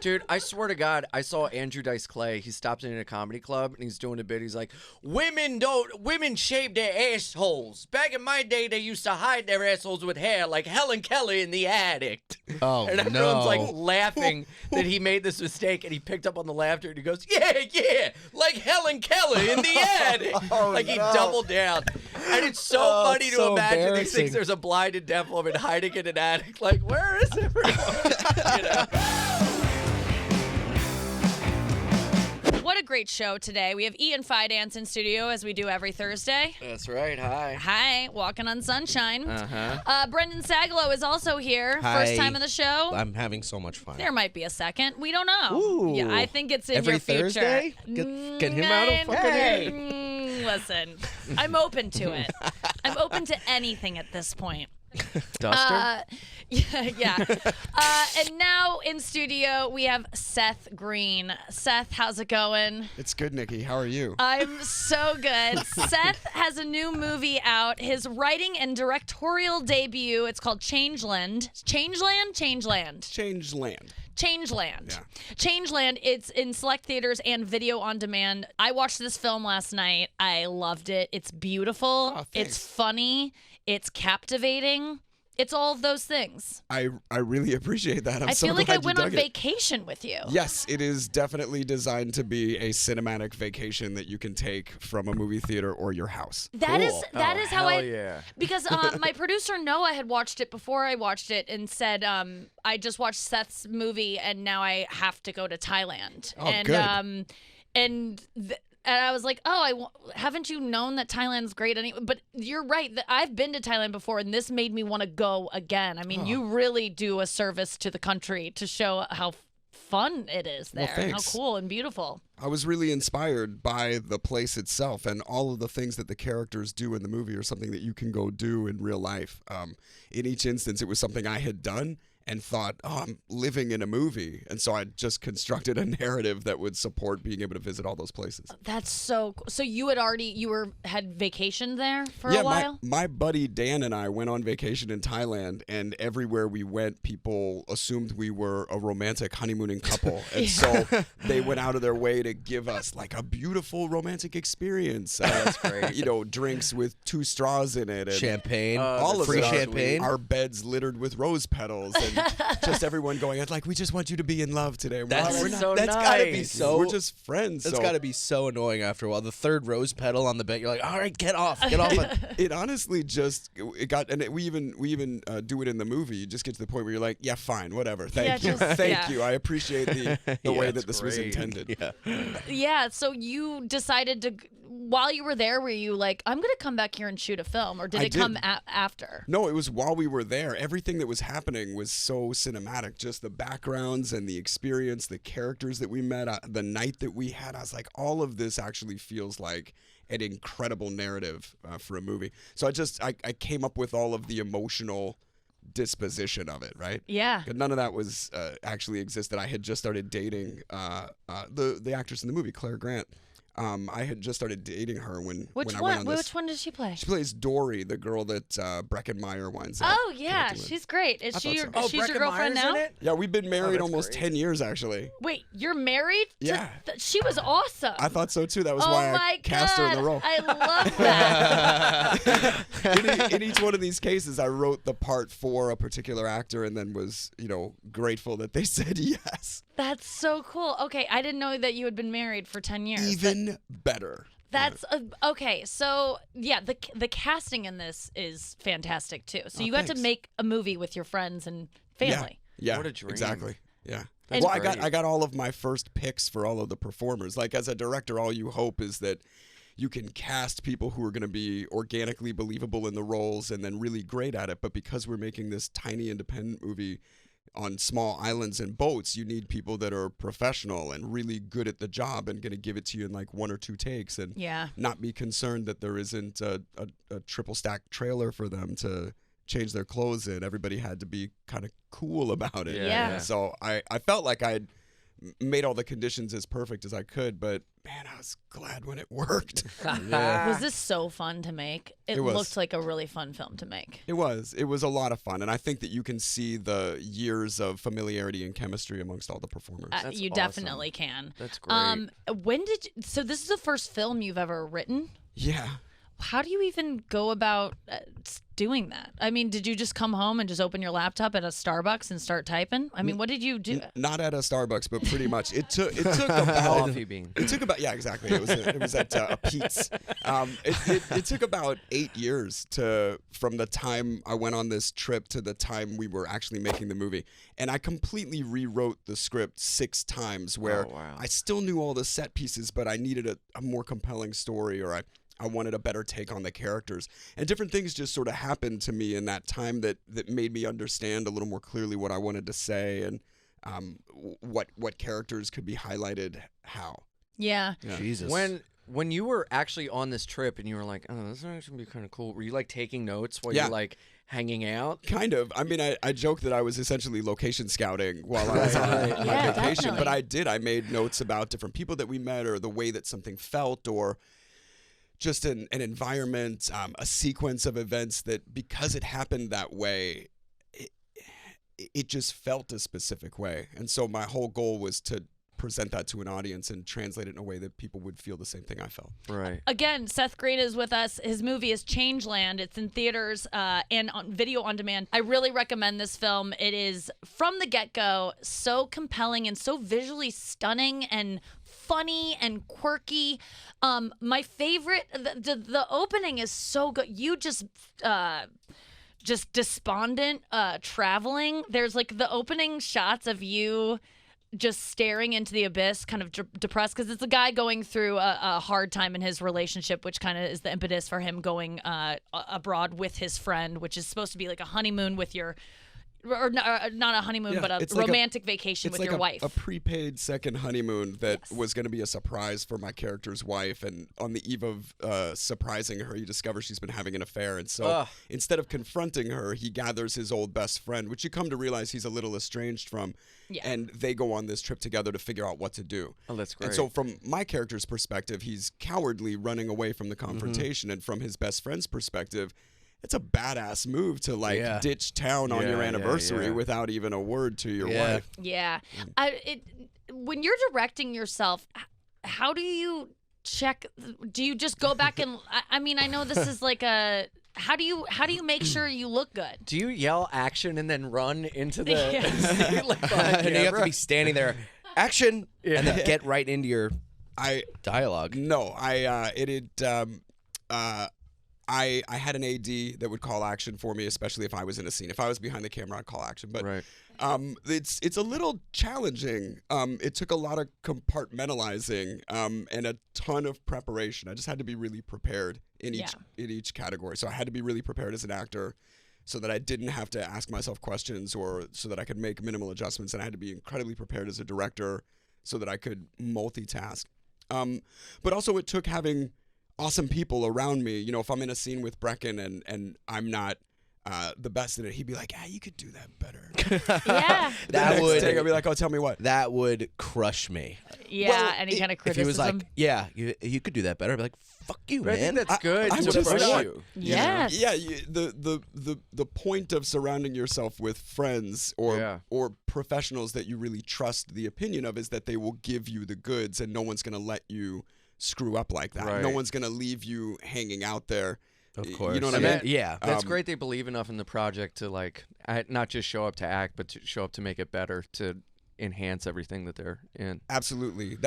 Dude, I swear to God, I saw Andrew Dice Clay. He stopped in a comedy club and he's doing a bit. He's like, women shave their assholes. Back in my day, they used to hide their assholes with hair, like Helen Keller in The Addict. Oh, and everyone's like laughing that he made this mistake, and he picked up on the laughter and he goes, yeah, like Helen Keller in The Addict. He doubled down. And it's so funny to imagine these things. There's a blind and deaf woman hiding in an attic. Like, where is everyone? What a great show today. We have Ian Fidance in studio, as we do every Thursday. That's right. Hi. Hi. Walking on sunshine. Uh-huh. Brendan Sagalow is also here. Hi. First time on the show. I'm having so much fun. There might be a second. We don't know. Ooh. Yeah, I think it's in Every your future. Thursday? Get him out of fucking here. Listen, I'm open to it. I'm open to anything at this point. Duster? Yeah. And now in studio, we have Seth Green. Seth, how's it going? It's good, Nikki. How are you? I'm so good. Seth has a new movie out, his writing and directorial debut. It's called Changeland. Changeland? Changeland. Changeland. Yeah. Changeland, it's in select theaters and video on demand. I watched this film last night. I loved it. It's beautiful. Oh, thanks. It's funny. It's captivating. It's all of those things. I really appreciate that. I feel like I went on vacation with you. Yes, it is definitely designed to be a cinematic vacation that you can take from a movie theater or your house. That is how I. Yeah. Because my producer Noah had watched it before I watched it and said, I just watched Seth's movie and now I have to go to Thailand. Oh, and good. And I was like, haven't you known that Thailand's great anyway? But you're right. I've been to Thailand before, and this made me want to go again. I mean, you really do a service to the country to show how fun it is there, Well, and how thanks. cool and beautiful. I was really inspired by the place itself, and all of the things that the characters do in the movie are something that you can go do in real life. In each instance, it was something I had done and thought, I'm living in a movie. And so I just constructed a narrative that would support being able to visit all those places. That's so cool. So you had had vacation there for a while? My buddy Dan and I went on vacation in Thailand, and everywhere we went, people assumed we were a romantic honeymooning couple. And so they went out of their way to give us like a beautiful romantic experience. That's great. Drinks with 2 straws in it. And Champagne. all of free it. champagne. Our beds littered with rose petals. And just everyone going, it's like, we just want you to be in love today. That's so That's nice. gotta be so. We're just friends. That's so. gotta be so annoying after a while. The third rose petal on the bed, you're like, all right, get off. It honestly just we even do it in the movie. You just get to the point where you're like, yeah, fine, whatever. Thank you. Thank you. I appreciate the way that this was intended. Yeah, so you decided to, while you were there, were you like, I'm going to come back here and shoot a film, or did it come after? No, it was while we were there. Everything that was happening was so cinematic. Just the backgrounds and the experience, the characters that we met, the night that we had. I was like, all of this actually feels like an incredible narrative for a movie. So I came up with all of the emotional disposition of it, right? Yeah. None of that was actually existed. I had just started dating the actress in the movie, Claire Grant. I had just started dating her when I went on this. Which one does she play? She plays Dory, the girl that Breckenmeyer winds up. Oh yeah, connecting with. she's great. Is she so. she's your girlfriend now? Yeah, we've been married that's almost great. 10 years actually. Wait, you're married? Yeah. She was awesome. I thought so too. That was oh why my I cast her in the God, role. I love that. in each one of these cases, I wrote the part for a particular actor and then was, grateful that they said yes. That's so cool. Okay, I didn't know that you had been married for 10 years. Even better. That's okay. So yeah, the casting in this is fantastic too. So you got to thanks. make a movie with your friends and family. Yeah. What a dream. Exactly. Yeah. That's Well, great. I got all of my first picks for all of the performers. Like as a director, all you hope is that you can cast people who are going to be organically believable in the roles and then really great at it. But because we're making this tiny independent movie on small islands and boats, you need people that are professional and really good at the job and going to give it to you in like 1 or 2 takes and not be concerned that there isn't a triple stack trailer for them to change their clothes in. Everybody had to be kind of cool about it. Yeah. So I felt like I'd made all the conditions as perfect as I could, but man, I was glad when it worked. Was this so fun to make? It was. looked like a really fun film to make. It was a lot of fun, and I think that you can see the years of familiarity and chemistry amongst all the performers. That's You awesome. definitely can. That's great. So this is the first film you've ever written? Yeah. How do you even go about doing that? I mean, did you just come home and just open your laptop at a Starbucks and start typing? I mean, what did you do? Not at a Starbucks, but pretty much. It took about Coffee bean. It took about exactly. It was at a Pete's. It took about 8 years from the time I went on this trip to the time we were actually making the movie, and I completely rewrote the script 6 times. Where I still knew all the set pieces, but I needed a more compelling story, or I wanted a better take on the characters, and different things just sort of happened to me in that time that made me understand a little more clearly what I wanted to say and what characters could be highlighted how. Yeah. Jesus. When you were actually on this trip and you were like, oh, this is actually gonna be kind of cool. Were you like taking notes while you're like hanging out? Kind of. I mean, I joke that I was essentially location scouting while I was on vacation, definitely. but I made notes about different people that we met, or the way that something felt, or just an environment, a sequence of events that, because it happened that way, it just felt a specific way. And so my whole goal was to present that to an audience and translate it in a way that people would feel the same thing I felt. Right. Again, Seth Green is with us. His movie is Changeland. It's in theaters and on video on demand. I really recommend this film. It is, from the get-go, so compelling and so visually stunning and funny and quirky. My favorite, the opening is so good. You just despondent traveling. There's like the opening shots of you just staring into the abyss, kind of depressed, because it's a guy going through a hard time in his relationship, which kind of is the impetus for him going abroad with his friend, which is supposed to be like a honeymoon with your, or not a honeymoon, but a romantic vacation with your wife. A prepaid second honeymoon that was going to be a surprise for my character's wife, and on the eve of surprising her, you discover she's been having an affair, and so instead of confronting her, he gathers his old best friend, which you come to realize he's a little estranged from, and they go on this trip together to figure out what to do. Oh, that's great. And so from my character's perspective, he's cowardly running away from the confrontation, and from his best friend's perspective, it's a badass move to ditch town on your anniversary without even a word to your wife. Yeah. When you're directing yourself, how do you check? Do you just go back and I mean, I know this is like a, how do you make sure you look good? Do you yell action and then run into the scene, like, and you have to be standing there, action, and then get right into your dialogue. No, I had an AD that would call action for me, especially if I was in a scene. If I was behind the camera, I'd call action. But it's a little challenging. It took a lot of compartmentalizing and a ton of preparation. I just had to be really prepared in each category. So I had to be really prepared as an actor, so that I didn't have to ask myself questions, or so that I could make minimal adjustments. And I had to be incredibly prepared as a director, so that I could multitask. But also it took having awesome people around me. You know, if I'm in a scene with Brecken and I'm not the best at it, he'd be like, you could do that better. Yeah. That would. I'd be like, tell me what. That would crush me. Yeah, Well, any kind of If he was criticism. like, you could do that better, I'd be like, fuck you, But I man. think that's good I'm to just push not- you. Yes. Yeah, the point of surrounding yourself with friends or professionals that you really trust the opinion of is that they will give you the goods, and no one's going to let you screw up like that. Right. No one's going to leave you hanging out there. Of course. You know what I And mean? that- Yeah. That's great they believe enough in the project to like not just show up to act, but to show up to make it better, to enhance everything that they're in. Absolutely.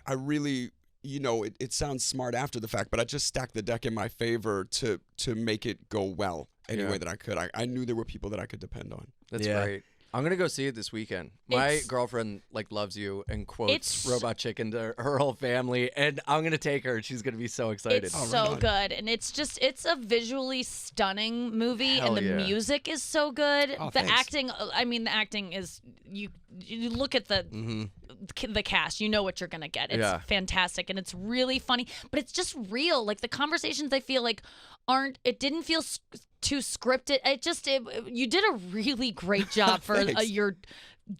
I really, it sounds smart after the fact, but I just stacked the deck in my favor to make it go well any way that I could. I knew there were people that I could depend on. That's great. I'm gonna go see it this weekend. My girlfriend loves you and quotes Robot Chicken to her whole family, and I'm gonna take her. She's gonna be so excited. It's so good, and it's a visually stunning movie, and the music is so good. The acting, the acting is you look at the cast, you know what you're gonna get. It's fantastic, and it's really funny, but it's just real. Like the conversations, I feel like it didn't feel too scripted. You did a really great job for your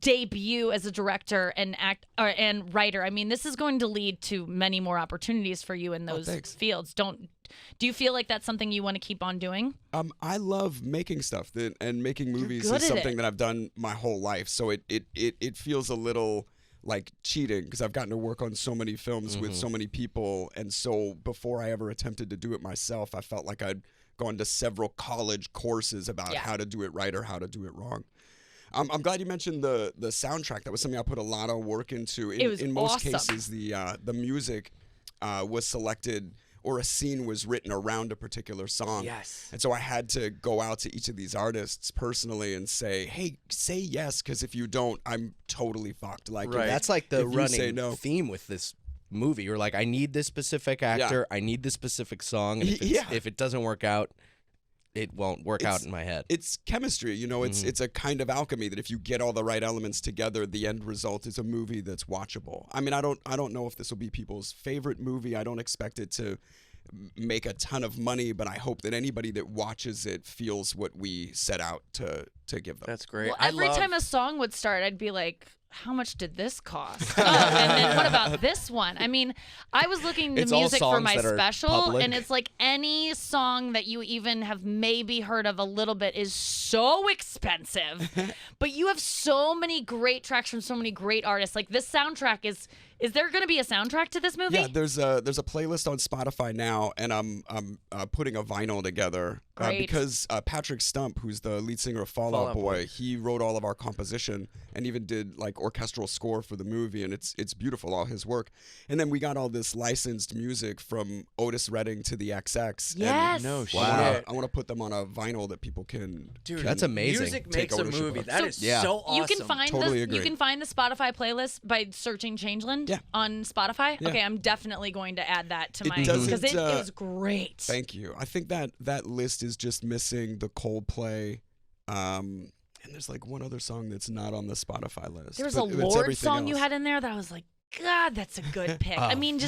debut as a director and and writer. I mean, this is going to lead to many more opportunities for you in those fields. Do you feel like that's something you want to keep on doing? I love making stuff and making movies is something that I've done my whole life. So it feels a little like cheating because I've gotten to work on so many films with so many people. And so before I ever attempted to do it myself, I felt like I'd gone to several college courses about how to do it right or how to do it wrong. I'm glad you mentioned the soundtrack. That was something I put a lot of work into. In most cases, the music was selected or a scene was written around a particular song. Yes. And so I had to go out to each of these artists personally and say, hey, say yes, because if you don't, I'm totally fucked. Like That's like the if you say running no. theme with this movie. You're like, I need this specific actor. I need this specific song. And if it doesn't work out, it won't work out in my head. It's chemistry, you know. It's a kind of alchemy that if you get all the right elements together, the end result is a movie that's watchable. I mean, I don't know if this will be people's favorite movie. I don't expect it to make a ton of money, but I hope that anybody that watches it feels what we set out to give them. That's great. Well, every time a song would start, I'd be like, how much did this cost? Oh, and then what about this one? I mean, I was looking the music for my special, and it's like any song that you even have maybe heard of a little bit is so expensive. But you have so many great tracks from so many great artists. Like this soundtrack is there going to be a soundtrack to this movie? Yeah, there's a playlist on Spotify now, and I'm putting a vinyl together because Patrick Stump, who's the lead singer of Fall Out Boy, he wrote all of our composition and even did like orchestral score for the movie, and it's beautiful, all his work. And then we got all this licensed music from Otis Redding to the XX. Yes. No shit. I want to put them on a vinyl that people can. Dude, that's amazing. Music makes a movie. Of. That is so awesome. You can find Totally you can find the Spotify playlist by searching Changeland on Spotify. Yeah. Okay, I'm definitely going to add that to my doesn't, because it was great. Thank you. I think that list is just missing the Coldplay. And there's like one other song that's not on the Spotify list. There was a Lorde song you had in there that I was like, God, that's a good pick. I mean,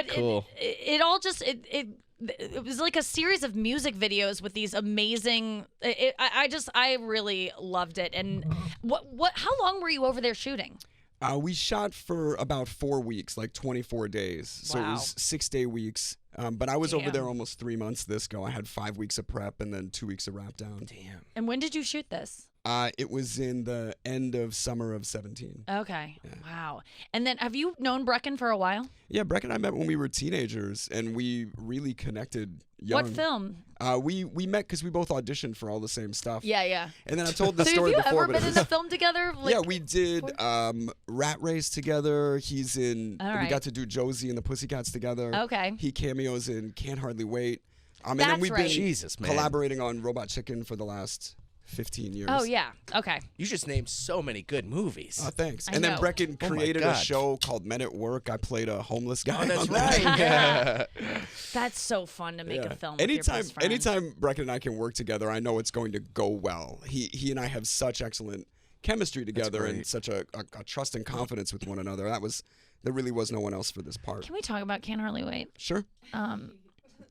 cool. it all just it was like a series of music videos with these amazing. I really loved it. And how long were you over there shooting? We shot for about 4 weeks, like 24 days. So it was 6-day weeks. But I was over there almost 3 months this go. I had 5 weeks of prep and then 2 weeks of wrap down. Damn. And when did you shoot this? It was in the end of summer of 17. Okay. Yeah. Wow. And then have you known Brecken for a while? Yeah, Breck and I met when we were teenagers, and we really connected young. What film? We met because we both auditioned for all the same stuff. Yeah. And then I told the story before. So have you before. ever been in a film together? Like, yeah, we did Rat Race together. He's in. All We got to do Josie and the Pussycats together. Okay. He cameos in Can't Hardly Wait. And That's then we've right. Jesus, man. collaborating on Robot Chicken for the last 15 years. Oh yeah. Okay. You just named so many good movies. Oh, thanks. I And then know. Brecken Oh my created a God. show called Men at Work. I played a homeless guy. Oh, that's on that. right. Yeah. That's so fun to make a film. Anytime, with your best friend. anytime Brecken and I can work together, I know it's going to go well. He and I have such excellent chemistry together and such a trust and confidence with one another. There really was no one else for this part. Can we talk about Can't Hardly Wait? Sure.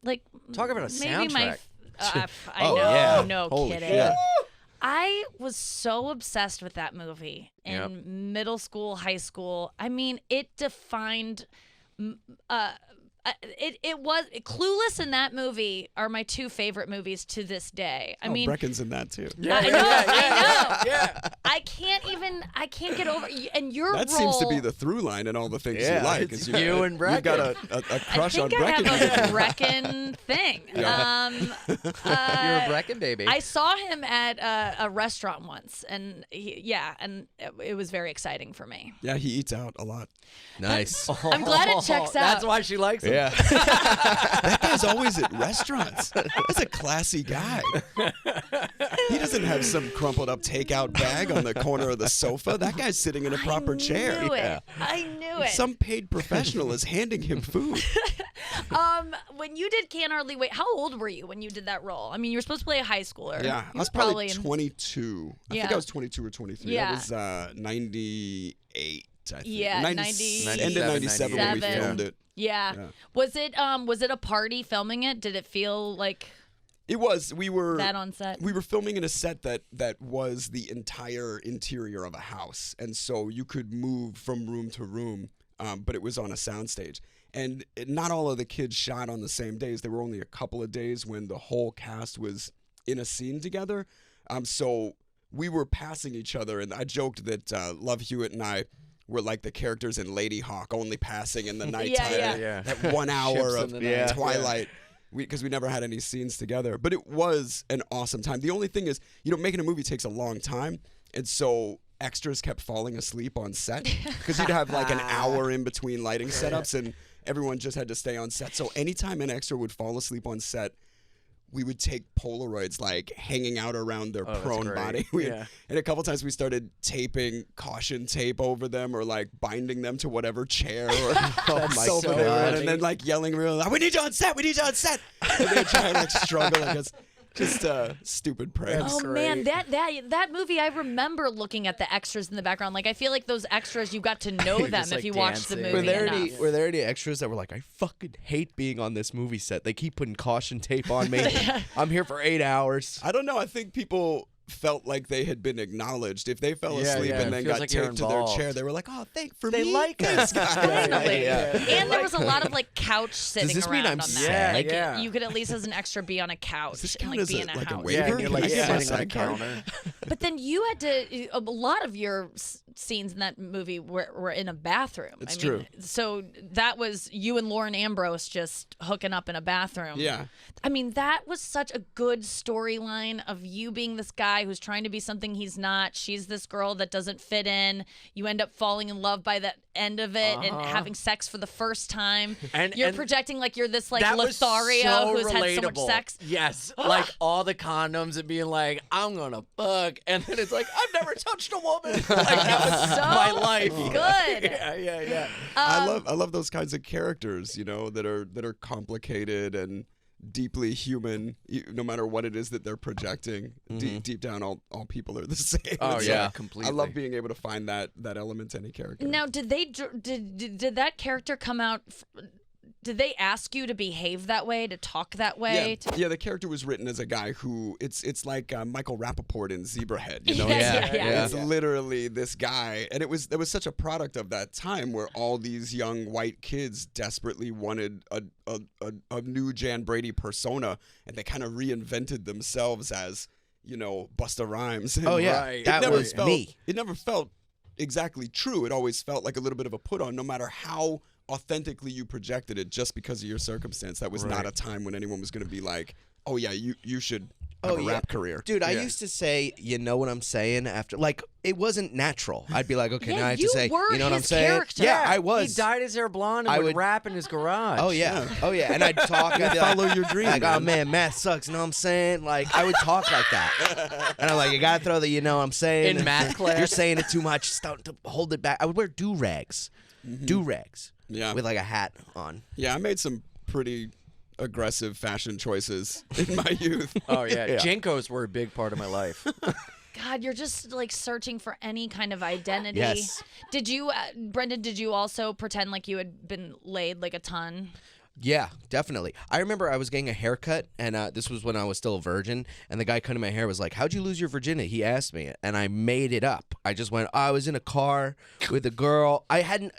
Like Talk about a maybe soundtrack. I know. yeah. No Holy kidding. shit. I was so obsessed with that movie in middle school, high school. I mean, it defined. It was Clueless and that movie are my two favorite movies to this day. I mean, Brecken's in that too. I know. Yeah. I can't get over. And your That role, seems to be the through line in all the things you like. it's is you and You've got Brecken. a crush on I Brecken. have a Brecken thing. You're a Brecken baby. I saw him at a restaurant once, and it was very exciting for me. Yeah, he eats out a lot. Nice. I'm glad it checks out. That's why she likes him. Yeah. That guy's always at restaurants. That's a classy guy. He doesn't have some crumpled up takeout bag on the corner of the sofa. That guy's sitting in a proper chair. I knew it. Some paid professional is handing him food. When you did Can't Hardly Wait, how old were you when you did that role? I mean, you were supposed to play a high schooler. Yeah, You I was were probably in- 22. I think Yeah. I was 22 or 23. Yeah. That was 98, I think. Yeah, 90, 90 end of 97 when we 97. filmed it. Yeah. Yeah. Was it a party filming it? Did it feel like It was. We were that on set. We were filming in a set that was the entire interior of a house, and so you could move from room to room, but it was on a soundstage. And not all of the kids shot on the same days. There were only a couple of days when the whole cast was in a scene together. So we were passing each other, and I joked that Love Hewitt and I were like the characters in Lady Hawk, only passing in the nighttime. That 1 hour of twilight. Because we never had any scenes together. But it was an awesome time. The only thing is, making a movie takes a long time. And so extras kept falling asleep on set. Because you'd have like an hour in between lighting setups, and everyone just had to stay on set. So anytime an extra would fall asleep on set, we would take Polaroids like hanging out around their prone body. And a couple times we started taping caution tape over them, or like binding them to whatever chair or sofa they were in, and then like yelling real loud, "We need you on set! We need you on set!" And they'd try and like struggle against just stupid pranks. Oh man, that movie, I remember looking at the extras in the background. Like I feel like those extras, you got to know them if you watched the movie. Were there any extras that were like, I fucking hate being on this movie set. They keep putting caution tape on me. I'm here for 8 hours. I don't know. I think people felt like they had been acknowledged. If they fell asleep and then got taped to their chair, they were like, "Oh, they like us." Finally. And there was a lot of like couch sitting Does this around mean I'm on sad? that. You could at least as an extra be on a couch and like be in a like house. A waiver? You're like sitting on a counter. counter. But then you had to. A lot of your scenes in that movie were in a bathroom. It's true. So that was you and Lauren Ambrose just hooking up in a bathroom. Yeah. I mean, that was such a good storyline of you being this guy who's trying to be something he's not. She's this girl that doesn't fit in. You end up falling in love by the end of it and having sex for the first time. And you're projecting like you're this like Lothario who's had so much sex. Yes, like all the condoms and being like, I'm gonna fuck, and then it's like, I've never touched a woman. Like that was So my life. good. Yeah. I love those kinds of characters, that are complicated and deeply human, no matter what it is that they're projecting. Deep down, all people are the same. Oh so yeah, completely. I love being able to find that element to any character. Now, did that character come out? Did they ask you to behave that way, to talk that way? Yeah, the character was written as a guy who it's like Michael Rappaport in Zebrahead. It's literally this guy, and it was such a product of that time where all these young white kids desperately wanted a new Jan Brady persona, and they kind of reinvented themselves as Busta Rhymes. Oh yeah, right. that was me. It never felt exactly true. It always felt like a little bit of a put on, no matter how authentically you projected it, just because of your circumstance. That was not a time when anyone was going to be like, "Oh yeah, you should have a rap career." Dude, I used to say, "You know what I'm saying?" After, like, it wasn't natural. I'd be like, "Okay, now I have to say, you know what I'm saying?" Character. Yeah, I was. He dyed his hair blonde and would rap in his garage. Oh yeah, and I'd talk. I'd be follow your dream. Like, oh man, math sucks. You know what I'm saying? Like, I would talk like that, and I'm like, you gotta throw the, you know what I'm saying, in math class. You're saying it too much. Start to hold it back. I would wear do-rags. Yeah, with like a hat on. Yeah, I made some pretty aggressive fashion choices in my youth. Oh yeah, Jinkos were a big part of my life. God, you're just like searching for any kind of identity. Yes. Did you, Brendan? Did you also pretend like you had been laid like a ton? Yeah, definitely. I remember I was getting a haircut, and this was when I was still a virgin, and the guy cutting my hair was like, "How'd you lose your virginity?" He asked me, and I made it up. I just went, I was in a car with a girl. I had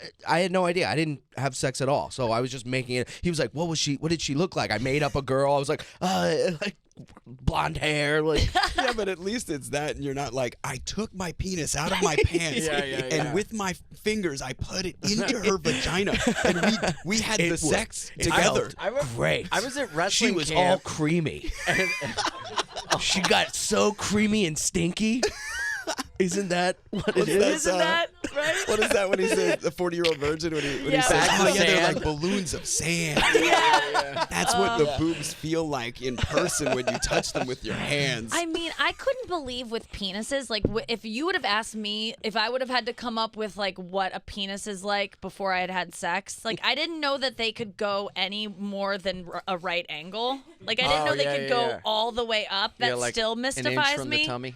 no idea. I didn't have sex at all, so I was just making it. He was like, "What did she look like?" I made up a girl. I was like, like blonde hair, like. Yeah, but at least it's that, and you're not like, I took my penis out of my pants and with my fingers I put it into her vagina, and we had the sex together. Great. I was at wrestling She was camp. all creamy. She got so creamy and stinky. Isn't that what it is? Isn't that right? What is that when he says the 40-year-old virgin when he says, Bags "Oh of yeah, they're sand." like balloons of sand." Yeah. That's what the boobs feel like in person when you touch them with your hands. I mean, I couldn't believe with penises, like if you would have asked me if I would have had to come up with like what a penis is like before I had sex, like I didn't know that they could go any more than a right angle. Like I didn't know they could go all the way up. That like still an inch mystifies from me. the tummy.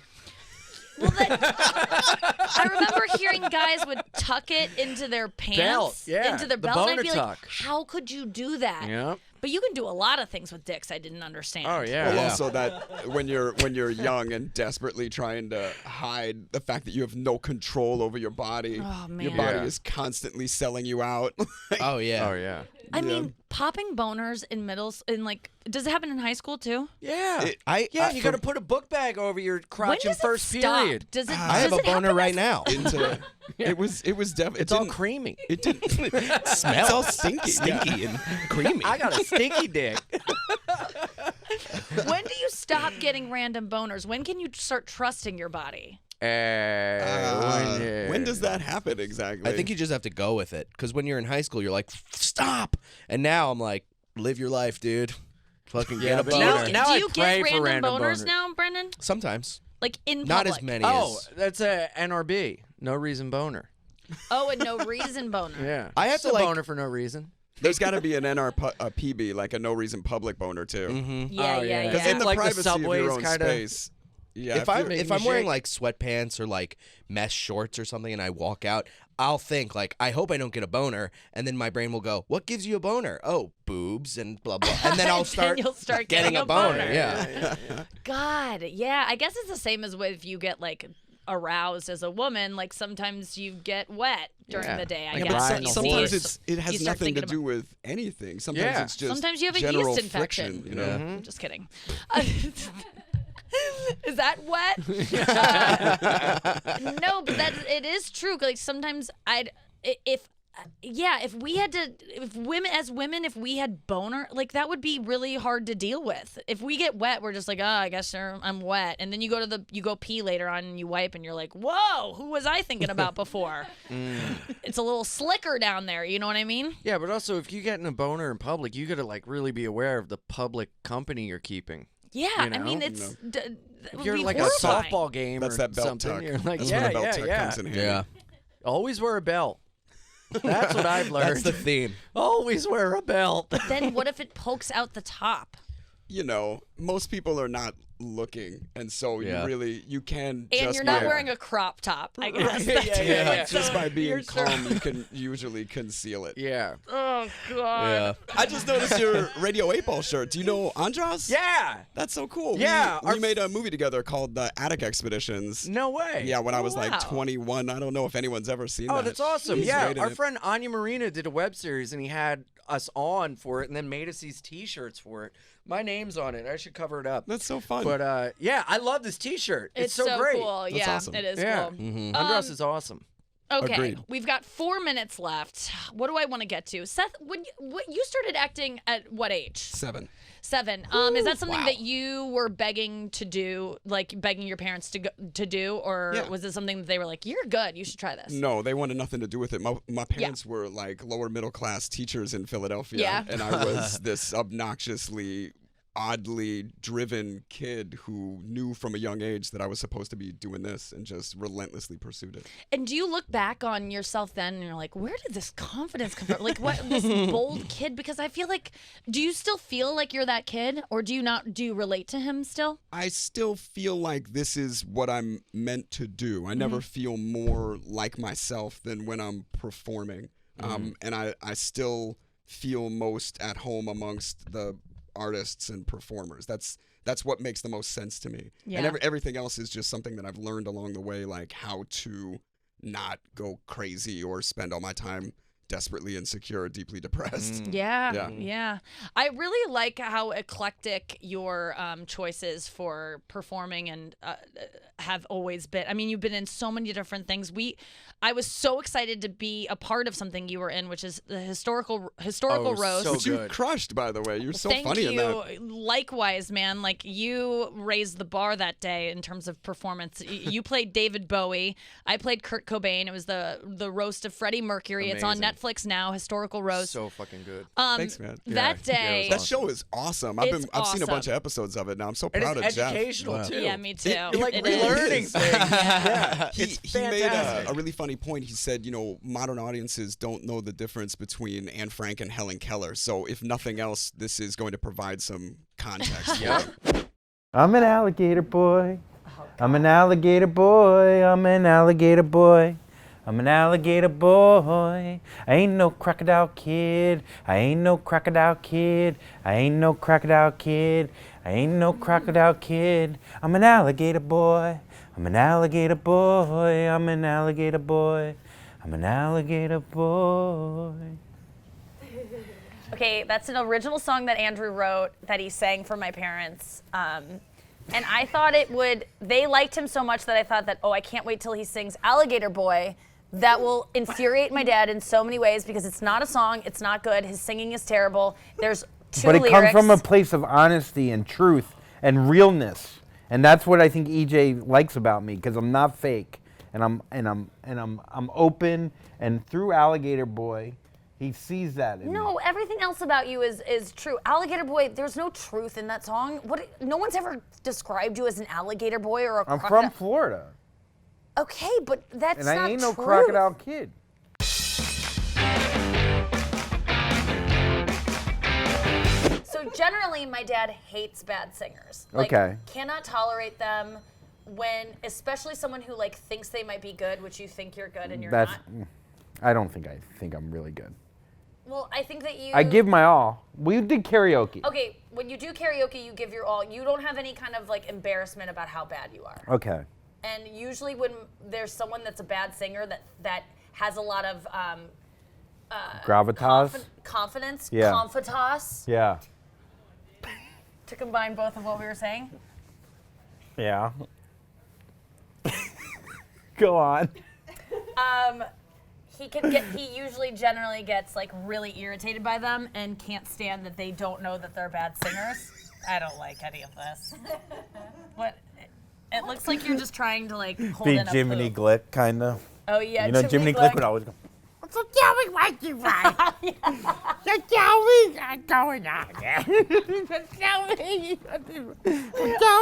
Well, I remember hearing guys would tuck it into their pants, Belt, yeah, into their the belt, and I'd boner be like, tuck. how could you do that? Yep. But you can do a lot of things with dicks I didn't understand. Oh yeah. Well, Yeah. also that when you're young and desperately trying to hide the fact that you have no control over your body, Oh, your man. body Yeah. is constantly selling you out. Oh yeah. Oh yeah. I mean, popping boners in does it happen in high school too? Yeah. I You got to put a book bag over your When crotch in does first it stop? period. Does it? I have does a it happen boner right as- now. Into it was definitely It's all creamy. It didn't Smells It's all stinky. stinky and creamy. I got a stinky dick. When do you stop getting random boners? When can you start trusting your body? When does that happen exactly? I think you just have to go with it. Because when you're in high school, you're like, stop. And now I'm like, live your life, dude. Fucking get a but boner. now do I you pray get for random random boners boners. now, Brendan? Sometimes. Like in public? Not as many Oh, as. that's a NRB. No reason boner. Oh, and no reason boner. Yeah. I have Just to, a like- boner for no reason. There's got to be an PB, like a no reason public boner too. Mm-hmm. Yeah, Oh, yeah, yeah. Because yeah. in the Like the privacy of subways your own kinda- space. Yeah, If I'm in the wearing shake- like sweatpants or like mesh shorts or something and I walk out, I'll think like, I hope I don't get a boner, and then my brain will go, "What gives you a boner?" "Oh, boobs and blah blah," and then I'll Then start, you'll start getting a boner. Yeah. God, yeah. I guess it's the same as if you get like aroused as a woman. Like sometimes you get wet during Yeah. the day. I Like a guess. bride when in you a see sometimes it. it You has start nothing to thinking do with anything. Sometimes Yeah. it's just Sometimes you have a general yeast infection. friction, you know? I'm just kidding. Is that wet? No, but it is true. Like sometimes if we had to, if we had boner, like that would be really hard to deal with. If we get wet, we're just like, oh, I guess I'm wet. And then you go pee later on and you wipe and you're like, whoa, who was I thinking about before? It's a little slicker down there. You know what I mean? Yeah, but also if you get in a boner in public, you got to like really be aware of the public company you're keeping. Yeah. You I mean, know? it's. If you're like horrifying. a softball game That's or that belt something, tuck. you're like, That's yeah, where the belt yeah, tuck yeah. comes in handy. Yeah. Always wear a belt. That's what I've learned. That's the theme. Always wear a belt. Then what if it pokes out the top? You know, most people are not looking, and so Yeah. you can And just you're not by- wearing a crop top, I guess. Yeah, That's yeah, it. yeah, Like, yeah. so just by being you're sort calm, of- you can usually conceal it. Yeah. Oh, God. Yeah. I just noticed your Radio 8-Ball shirt. Do you know Andras? Yeah. That's so cool. Yeah, We our- made a movie together called The Attic Expeditions. No way. Yeah, when I was wow. like 21. I don't know if anyone's ever seen that. Oh, that's awesome. He's Yeah, great in our it. friend Anya Marina did a web series, and he had us on for it, and then made us these T-shirts for it. My name's on it. I should cover it up. That's so fun. But yeah, I love this T-shirt. It's so great. cool. Yeah, awesome. it is Yeah. cool. Mm-hmm. Andras is awesome. Okay, Agreed. we've got 4 minutes left. What do I want to get to? Seth, you started acting at what age? 7. 7. Is that something that you were begging to do, like begging your parents to do, or Yeah. was it something that they were like, "You're good, you should try this"? No, they wanted nothing to do with it. My parents were like lower middle class teachers in Philadelphia, Yeah. and I was this obnoxiously, oddly driven kid who knew from a young age that I was supposed to be doing this and just relentlessly pursued it. And do you look back on yourself then and you're like, where did this confidence come from? Like, what this bold kid? Because I feel like, do you still feel like you're that kid, or do you relate to him still? I still feel like this is what I'm meant to do. I never feel more like myself than when I'm performing. And I still feel most at home amongst the artists and performers. That's what makes the most sense to me. Yeah. And everything else is just something that I've learned along the way, like how to not go crazy or spend all my time desperately insecure or deeply depressed. Yeah. I really like how eclectic your choices for performing and have always been. I mean, you've been in so many different things. I was so excited to be a part of something you were in, which is the historical roast. so Which you good. crushed, by the way. You're so Thank funny you. in that. Likewise, man. Like, you raised the bar that day in terms of performance. You played David Bowie. I played Kurt Cobain. It was the roast of Freddie Mercury. It's on Amazing. Netflix now. Historical roast. So fucking good. Thanks, man. That Yeah, day. it That was show is awesome. I've seen a bunch of episodes of it now. I'm so And proud it's of Jeff. educational Wow. too. Yeah, me too. You're like It relearning is. things. Yeah. He It's made fantastic. a really funny point. He said, modern audiences don't know the difference between Anne Frank and Helen Keller. So if nothing else, this is going to provide some context. Yep. I'm an alligator boy. I'm an alligator boy. I'm an alligator boy. I'm an alligator boy. I ain't no crocodile kid. I ain't no crocodile kid. I ain't no crocodile kid. I ain't no crocodile kid. I'm an alligator boy. I'm an alligator boy. I'm an alligator boy. I'm an alligator boy. Okay, that's an original song that Andrew wrote that he sang for my parents. And I thought they liked him so much that I thought that, I can't wait till he sings Alligator Boy. That will infuriate my dad in so many ways because it's not a song, it's not good, his singing is terrible. There's two lyrics. But it comes from a place of honesty and truth and realness. And that's what I think EJ likes about me, because I'm not fake. And I'm open, and through Alligator Boy, he sees that in me. No, everything else about you is true. Alligator Boy, there's no truth in that song. No one's ever described you as an alligator boy or a I'm crocodile. from Florida. Okay, but that's And not I ain't no true. crocodile kid. So generally, my dad hates bad singers. Okay. Cannot tolerate them when, especially someone who thinks they might be good, which you think you're good and you're not. I don't think I'm really good. Well, I think that you. I give my all. We did karaoke. Okay, when you do karaoke, you give your all. You don't have any kind of embarrassment about how bad you are. Okay. And usually when there's someone that's a bad singer that has a lot of Gravitas. confidence, Yeah. confitas, Yeah. to combine both of what we were saying. Yeah. Go on. He usually generally gets really irritated by them and can't stand that they don't know that they're bad singers. I don't like any of this. What? It looks like you're just trying to hold Be in a Jiminy poop. Glick, kind of. Oh yeah, You know, Jiminy Glick would always go, So tell me what you want. So tell me what's going on. So tell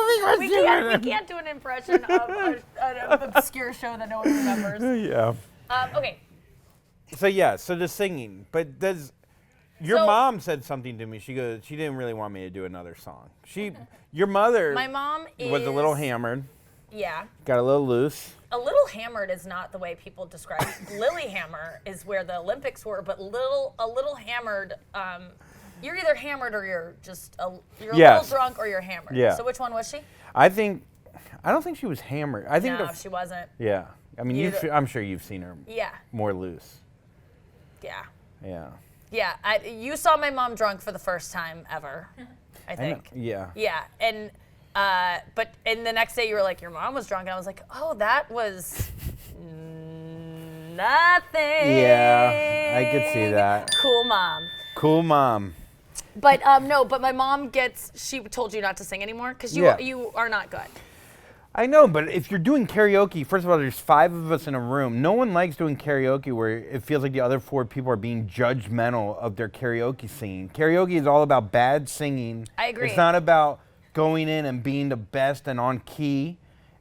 me what We you want. can't do an impression of an obscure show that no one remembers. yeah. Okay. So the singing, but your mom said something to me. She goes, she didn't really want me to do another song. Your mother My mom was a little hammered, Yeah. got a little loose. A little hammered is not the way people describe it. Lilyhammer is where the Olympics were, but a little hammered. You're either hammered or you're just you're a Yes. little drunk or you're hammered. Yeah. So which one was she? I don't think she was hammered. I think No, she wasn't. yeah. I mean, I'm sure you've seen her Yeah. more loose. Yeah. Yeah. Yeah. You saw my mom drunk for the first time ever, I think. Yeah. Yeah. And the next day you were like, your mom was drunk, and I was like, oh, that was nothing. Yeah, I could see that. Cool mom. Cool mom. But no, but my mom she told you not to sing anymore because Yeah. you are not good. I know, but if you're doing karaoke, first of all, there's 5 of us in a room. No one likes doing karaoke where it feels like the other 4 people are being judgmental of their karaoke singing. Karaoke is all about bad singing. I agree. It's not about going in and being the best and on key.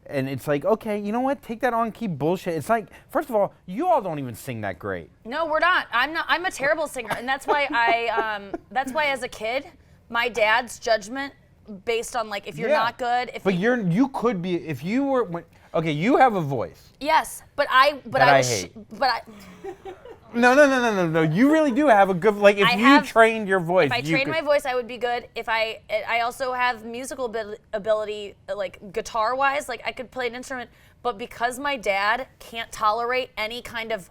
And it's like, okay, you know what? Take that on key bullshit. It's like, first of all, you all don't even sing that great. No, we're not. I'm a terrible singer, and that's why that's why as a kid, my dad's judgment based on if you're not good. But you could be if you were. Okay, you have a voice. Yes, but I hate. No. No. You really do have a good. If you trained your voice. If I trained my voice, I would be good. If I also have musical ability, guitar wise, I could play an instrument. But because my dad can't tolerate any kind of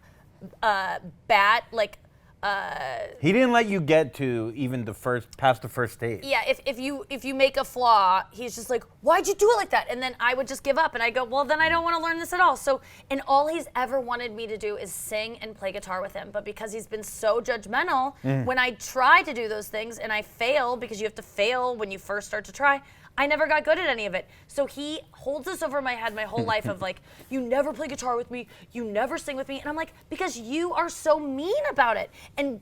bad, he didn't let you get to even past the first stage. yeah, if you make a flaw, he's just like, why'd you do it like that? And then I would just give up, and I go, well, then I don't want to learn this at all. So, and all he's ever wanted me to do is sing and play guitar with him. But because he's been so judgmental, when I try to do those things and I fail, because you have to fail when you first start to try, I never got good at any of it. So he holds this over my head my whole life of you never play guitar with me, you never sing with me. And I'm like, because you are so mean about it.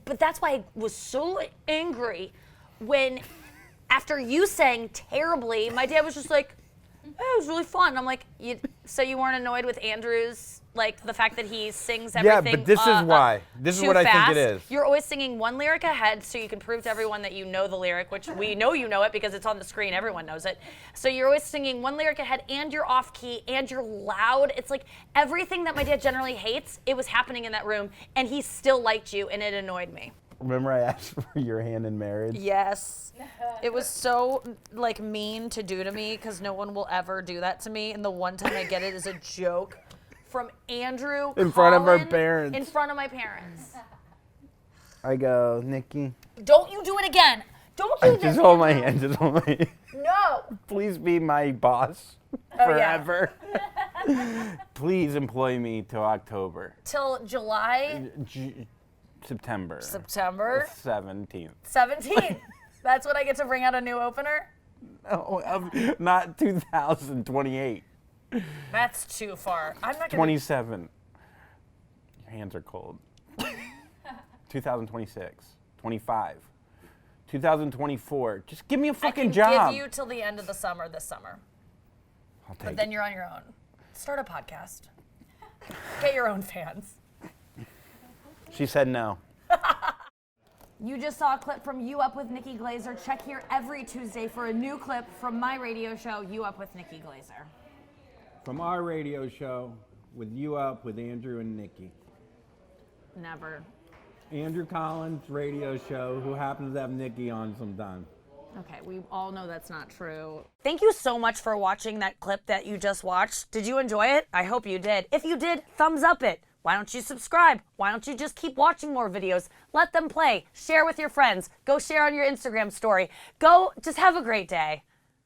But that's why I was so angry when after you sang terribly, my dad was just like, it was really fun. I'm like, so you weren't annoyed with Andrew's Like the fact that he sings everything. Yeah, but this is why. This is what I think it is. You're always singing one lyric ahead so you can prove to everyone that you know the lyric, which we know you know it because it's on the screen. Everyone knows it. So you're always singing one lyric ahead and you're off key and you're loud. It's like everything that my dad generally hates, it was happening in that room and he still liked you and it annoyed me. Remember I asked for your hand in marriage? Yes. It was so like mean to do to me because no one will ever do that to me. And the one time I get it is a joke from Andrew In front of our Collin, parents. In front of my parents. I go, Nikki. Don't you do it again. Don't do this. Just hold my hand. Just hold my hand. No. Please be my boss forever. Please employ me till October. Till July. September. September. 17th. 17th. That's when I get to bring out a new opener? Oh, not 2028. That's too far. I'm not going to. 27. Your hands are cold. 2026. 25. 2024. Just give me a fucking job. I can give you till the end of the summer this summer. I'll take But it. then you're on your own. Start a podcast. Get your own fans. She said no. You just saw a clip from You Up with Nikki Glaser. Check here every Tuesday for a new clip from my radio show, You Up with Nikki Glaser. From our radio show, with You Up with Andrew and Nikki. Never. Andrew Collins' radio show, who happens to have Nikki on sometime. Okay, we all know that's not true. Thank you so much for watching that clip that you just watched. Did you enjoy it? I hope you did. If you did, thumbs up it. Why don't you subscribe? Why don't you just keep watching more videos? Let them play. Share with your friends. Go share on your Instagram story. Go just have a great day.